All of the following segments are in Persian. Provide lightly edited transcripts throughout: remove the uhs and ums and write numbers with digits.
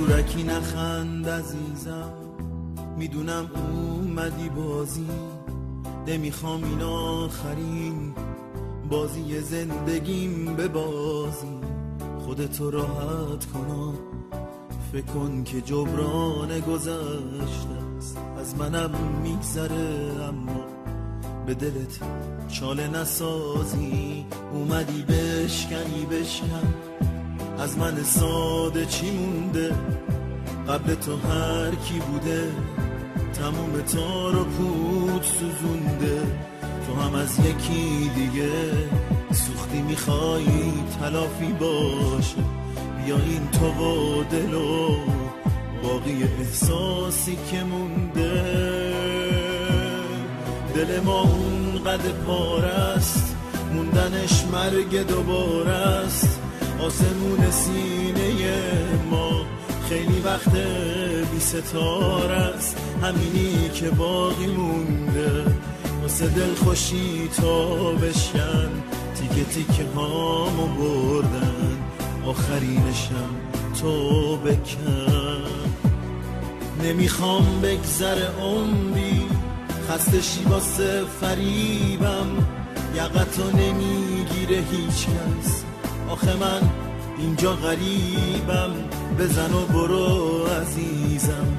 زورکی نخند عزیزم، میدونم اومدی بازی، نمیخوام این آخرین بازی زندگیم ببازی. خودتو راحت کن، فکر کن که جبران گذشته است، از منم میگذره اما به دلت چاله نسازی. اومدی بشکنی بشکن، از من ساده چی مونده؟ قبل تو هر کی بوده تموم تار و پود سوزونده. تو هم از یکی دیگه سوختی، میخوای تلافی باشه. بیا این تو و دل و باقی احساسی که مونده. دل ما اون قد پارست، موندنش مرگ دوباره است. آسمون سینه ما خیلی وقت بی ستاره است. همینی که باقی مونده واسه دل خوشی تا بشکن. تیکه تیکه هامو بردن، آخرینشم تو بکن. نمیخوام بگذره عمری خسته شی واسه فریبم. یقتو نمیگیره هیچ کس، آخه من اینجا غریبم. بزن و برو عزیزم،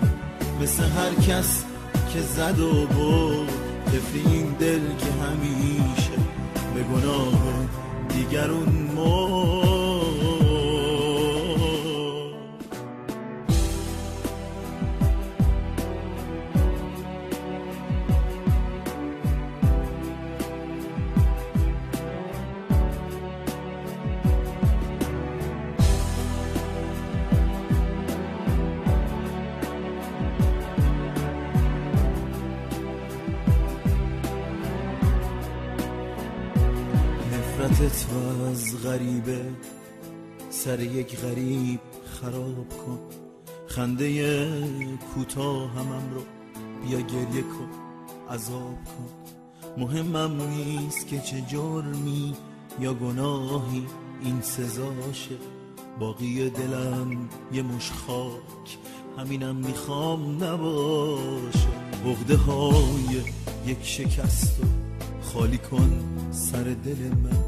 مثل هر کس که زد و برد. طفل این دل که همیشه به گناه دیگرون مرد. نفرتت از غریبه سر یک غریب خراب کن. خنده کوتاه همم رو بیا گریه کن، عذاب کن. مهمم نیست که چه جرمی یا گناهی این سزاشه. باقی دلم یه مش خاک، همینم میخوام نباشه. عقده های یک شکست رو خالی کن سر دل من.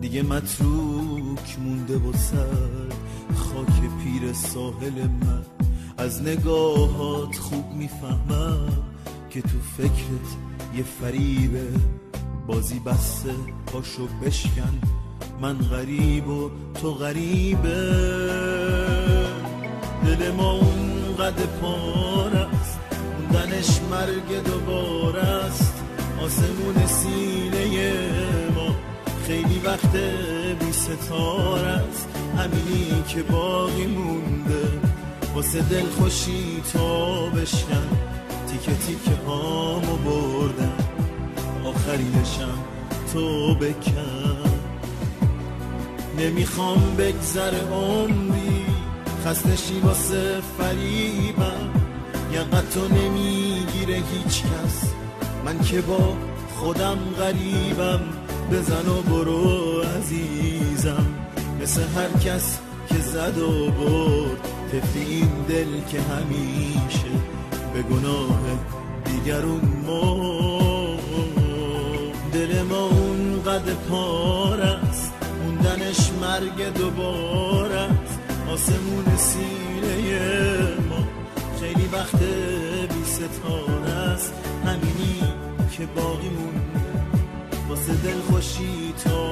دیگه متروک مونده و سر خاک پیر ساحل من. از نگاهات خوب میفهمم که تو فکرت یه فریبه. بازی بسته پاشو بشکن، من غریب و تو غریبه. دل ما اون قد پاره است، موندنش مرگ دوباره است. آسمون سینه ما خیلی وقت بی ستاره است. همینی که باقی مونده واسه دل خوشی تا بشکن. تیکه تیکه هامو بردن، آخرینشم تو بکن. نمیخوام بگذره عمری خسته شی واسه فریبم. یقتو نمیگیره هیچ کس، من که با خودم غریبم. بزن و برو عزیزم، مثل هر کس که زد و برد. طفل این دل که همیشه به گناه دیگرون مرد. دل ما اون قد پاره است، موندنش مرگ دوباره است. آسمون سینه ما خیلی وقت بی ستاره است. همینی که باقی مونده واسه دل خوشی تا